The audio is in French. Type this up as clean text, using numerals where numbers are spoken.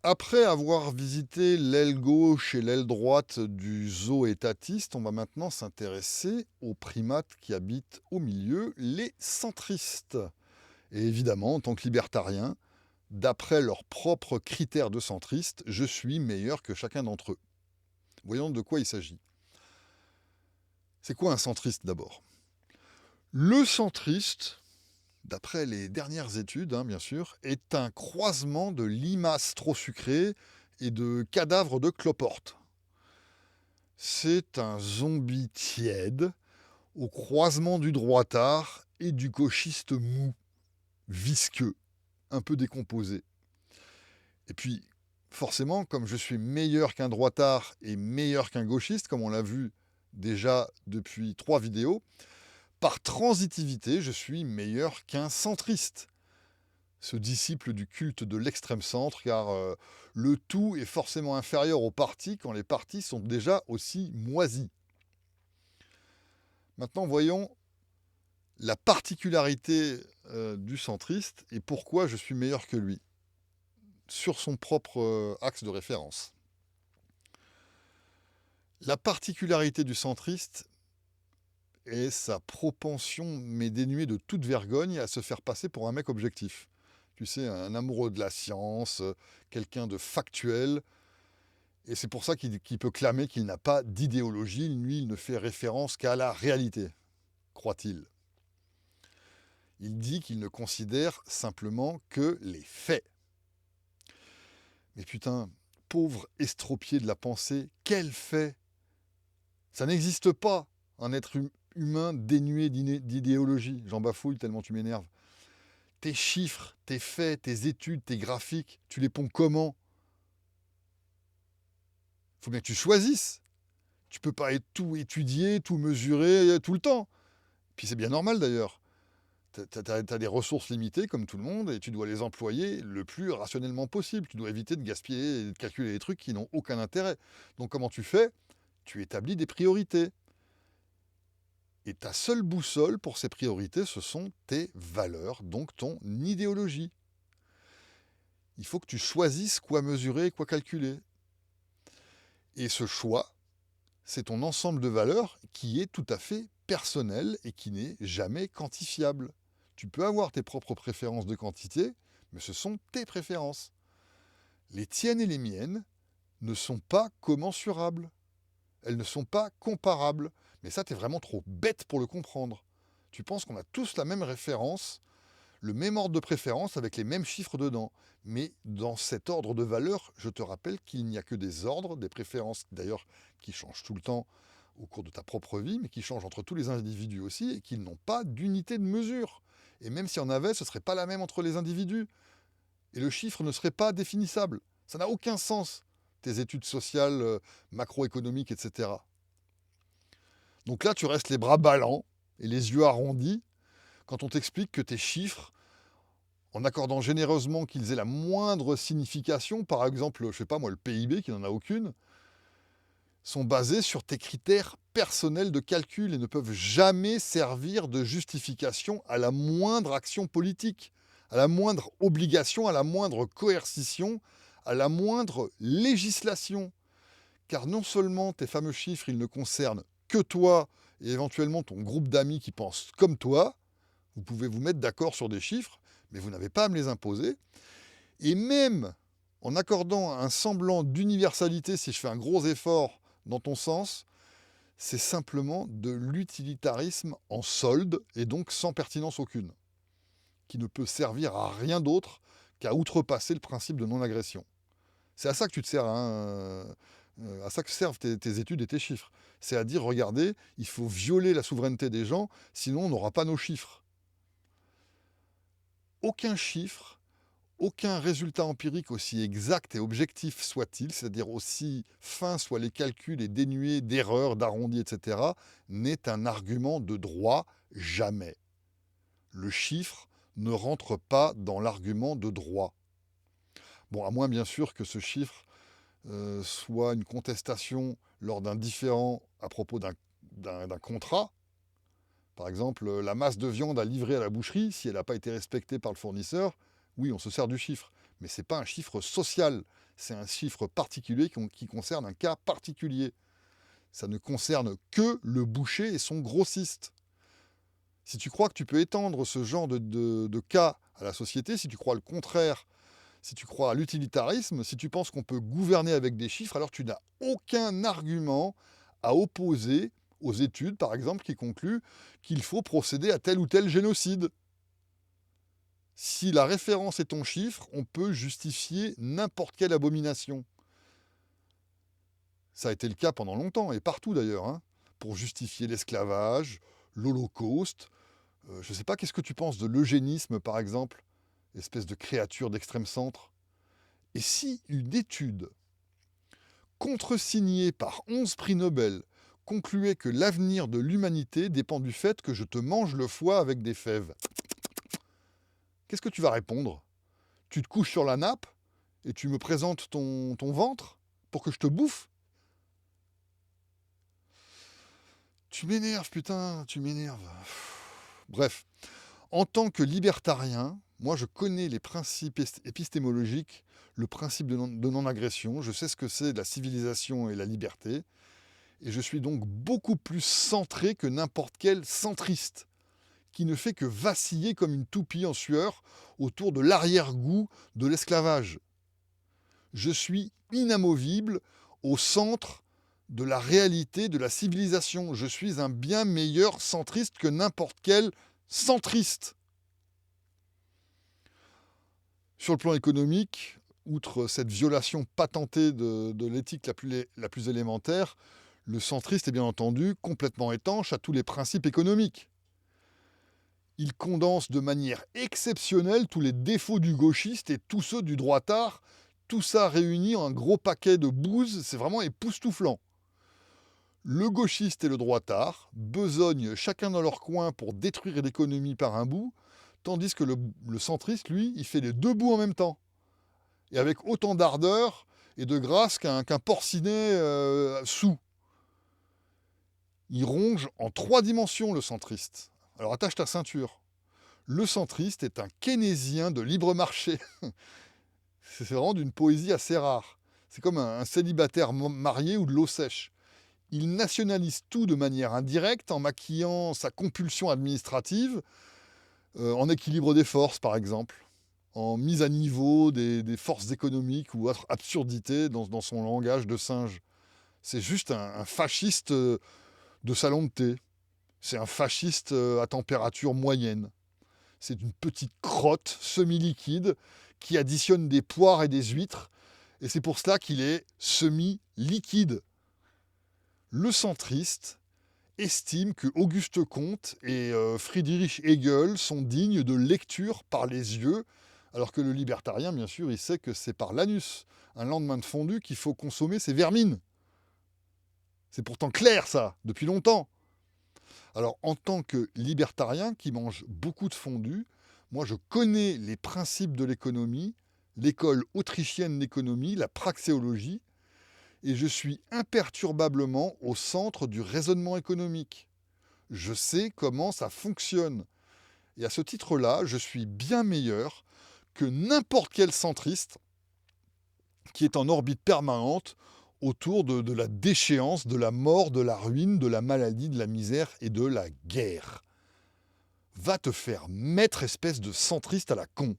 Après avoir visité l'aile gauche et l'aile droite du zoo étatiste, on va maintenant s'intéresser aux primates qui habitent au milieu, les centristes. Et évidemment, en tant que libertarien, d'après leurs propres critères de centriste, je suis meilleur que chacun d'entre eux. Voyons de quoi il s'agit. C'est quoi un centriste d'abord? Le centriste, d'après les dernières études, bien sûr, est un croisement de limaces trop sucrées et de cadavres de cloportes. C'est un zombie tiède au croisement du droitard et du gauchiste mou, visqueux, un peu décomposé. Et puis, forcément, comme je suis meilleur qu'un droitard et meilleur qu'un gauchiste, comme on l'a vu déjà depuis 3 vidéos, par transitivité, je suis meilleur qu'un centriste, ce disciple du culte de l'extrême centre, car le tout est forcément inférieur aux partis quand les partis sont déjà aussi moisis. Maintenant, voyons la particularité du centriste et pourquoi je suis meilleur que lui, sur son propre axe de référence. La particularité du centriste est sa propension, mais dénuée de toute vergogne, à se faire passer pour un mec objectif. Tu sais, un amoureux de la science, quelqu'un de factuel. Et c'est pour ça qu'il peut clamer qu'il n'a pas d'idéologie. Lui, il ne fait référence qu'à la réalité, croit-il. Il dit qu'il ne considère simplement que les faits. Mais putain, pauvre estropié de la pensée, quel fait? Ça n'existe pas, un être humain dénué d'idéologie. J'en bafouille tellement tu m'énerves. Tes chiffres, tes faits, tes études, tes graphiques, tu les ponds comment? Faut bien que tu choisisses. Tu peux pas tout étudier, tout mesurer tout le temps. Puis c'est bien normal d'ailleurs. T'as des ressources limitées comme tout le monde et tu dois les employer le plus rationnellement possible. Tu dois éviter de gaspiller et de calculer des trucs qui n'ont aucun intérêt. Donc comment tu fais? Tu établis des priorités. Et ta seule boussole pour ces priorités, ce sont tes valeurs, donc ton idéologie. Il faut que tu choisisses quoi mesurer et quoi calculer. Et ce choix, c'est ton ensemble de valeurs qui est tout à fait personnel et qui n'est jamais quantifiable. Tu peux avoir tes propres préférences de quantité, mais ce sont tes préférences. Les tiennes et les miennes ne sont pas commensurables. Elles ne sont pas comparables. Mais ça, t'es vraiment trop bête pour le comprendre. Tu penses qu'on a tous la même référence, le même ordre de préférence avec les mêmes chiffres dedans. Mais dans cet ordre de valeurs, je te rappelle qu'il n'y a que des ordres, des préférences d'ailleurs qui changent tout le temps au cours de ta propre vie, mais qui changent entre tous les individus aussi, et qu'ils n'ont pas d'unité de mesure. Et même s'il y en avait, ce ne serait pas la même entre les individus. Et le chiffre ne serait pas définissable. Ça n'a aucun sens, tes études sociales, macroéconomiques, etc. Donc là, tu restes les bras ballants et les yeux arrondis quand on t'explique que tes chiffres, en accordant généreusement qu'ils aient la moindre signification, par exemple, je sais pas moi, le PIB, qui n'en a aucune, sont basés sur tes critères personnels de calcul et ne peuvent jamais servir de justification à la moindre action politique, à la moindre obligation, à la moindre coercition, à la moindre législation. Car non seulement tes fameux chiffres, ils ne concernent que toi et éventuellement ton groupe d'amis qui pensent comme toi, vous pouvez vous mettre d'accord sur des chiffres, mais vous n'avez pas à me les imposer. Et même en accordant un semblant d'universalité, si je fais un gros effort dans ton sens, c'est simplement de l'utilitarisme en solde et donc sans pertinence aucune, qui ne peut servir à rien d'autre qu'à outrepasser le principe de non-agression. C'est à ça que tu te sers, à ça que servent tes études et tes chiffres. C'est à dire, regardez, il faut violer la souveraineté des gens, sinon on n'aura pas nos chiffres. Aucun chiffre, aucun résultat empirique aussi exact et objectif soit-il, c'est-à-dire aussi fin soient les calculs et dénués d'erreurs, d'arrondis, etc., n'est un argument de droit, jamais. Le chiffre ne rentre pas dans l'argument de droit. Bon, à moins bien sûr que ce chiffre soit une contestation lors d'un différend à propos d'un contrat. Par exemple, la masse de viande à livrer à la boucherie, si elle n'a pas été respectée par le fournisseur, oui, on se sert du chiffre. Mais ce n'est pas un chiffre social, c'est un chiffre particulier qui concerne un cas particulier. Ça ne concerne que le boucher et son grossiste. Si tu crois que tu peux étendre ce genre de cas à la société, si tu crois le contraire, si tu crois à l'utilitarisme, si tu penses qu'on peut gouverner avec des chiffres, alors tu n'as aucun argument à opposer aux études, par exemple, qui concluent qu'il faut procéder à tel ou tel génocide. Si la référence est ton chiffre, on peut justifier n'importe quelle abomination. Ça a été le cas pendant longtemps, et partout d'ailleurs, hein, pour justifier l'esclavage, l'Holocauste. Je ne sais pas, qu'est-ce que tu penses de l'eugénisme, par exemple, espèce de créature d'extrême centre. Et si une étude contresignée par 11 prix Nobel concluait que l'avenir de l'humanité dépend du fait que je te mange le foie avec des fèves, qu'est-ce que tu vas répondre? Tu te couches sur la nappe et tu me présentes ton ventre pour que je te bouffe? Tu m'énerves, putain, tu m'énerves. Bref, en tant que libertarien, moi je connais les principes épistémologiques, le principe de non-agression, je sais ce que c'est la civilisation et la liberté, et je suis donc beaucoup plus centré que n'importe quel centriste, qui ne fait que vaciller comme une toupie en sueur autour de l'arrière-goût de l'esclavage. Je suis inamovible au centre de la réalité de la civilisation. Je suis un bien meilleur centriste que n'importe quel centriste. Sur le plan économique, outre cette violation patentée de l'éthique la plus élémentaire, le centriste est bien entendu complètement étanche à tous les principes économiques. Il condense de manière exceptionnelle tous les défauts du gauchiste et tous ceux du droitard, tout ça réuni en un gros paquet de bouse, c'est vraiment époustouflant. Le gauchiste et le droitard besognent chacun dans leur coin pour détruire l'économie par un bout, tandis que le centriste, lui, il fait les deux bouts en même temps. Et avec autant d'ardeur et de grâce qu'un porcinet sous. Il ronge en 3 dimensions, le centriste. Alors attache ta ceinture. Le centriste est un keynésien de libre marché. C'est vraiment d'une poésie assez rare. C'est comme un célibataire marié ou de l'eau sèche. Il nationalise tout de manière indirecte en maquillant sa compulsion administrative, en équilibre des forces par exemple, en mise à niveau des forces économiques ou autre absurdité dans son langage de singe. C'est juste un fasciste de salon de thé. C'est un fasciste à température moyenne. C'est une petite crotte semi-liquide qui additionne des poires et des huîtres, et c'est pour cela qu'il est semi-liquide. Le centriste estime que Auguste Comte et Friedrich Hegel sont dignes de lecture par les yeux, alors que le libertarien, bien sûr, il sait que c'est par l'anus, un lendemain de fondue, qu'il faut consommer ses vermines. C'est pourtant clair, ça, depuis longtemps. Alors, en tant que libertarien qui mange beaucoup de fondue, moi, je connais les principes de l'économie, l'école autrichienne d'économie, la praxéologie, et je suis imperturbablement au centre du raisonnement économique. Je sais comment ça fonctionne. Et à ce titre-là, je suis bien meilleur que n'importe quel centriste qui est en orbite permanente autour de la déchéance, de la mort, de la ruine, de la maladie, de la misère et de la guerre. Va te faire mettre, espèce de centriste à la con.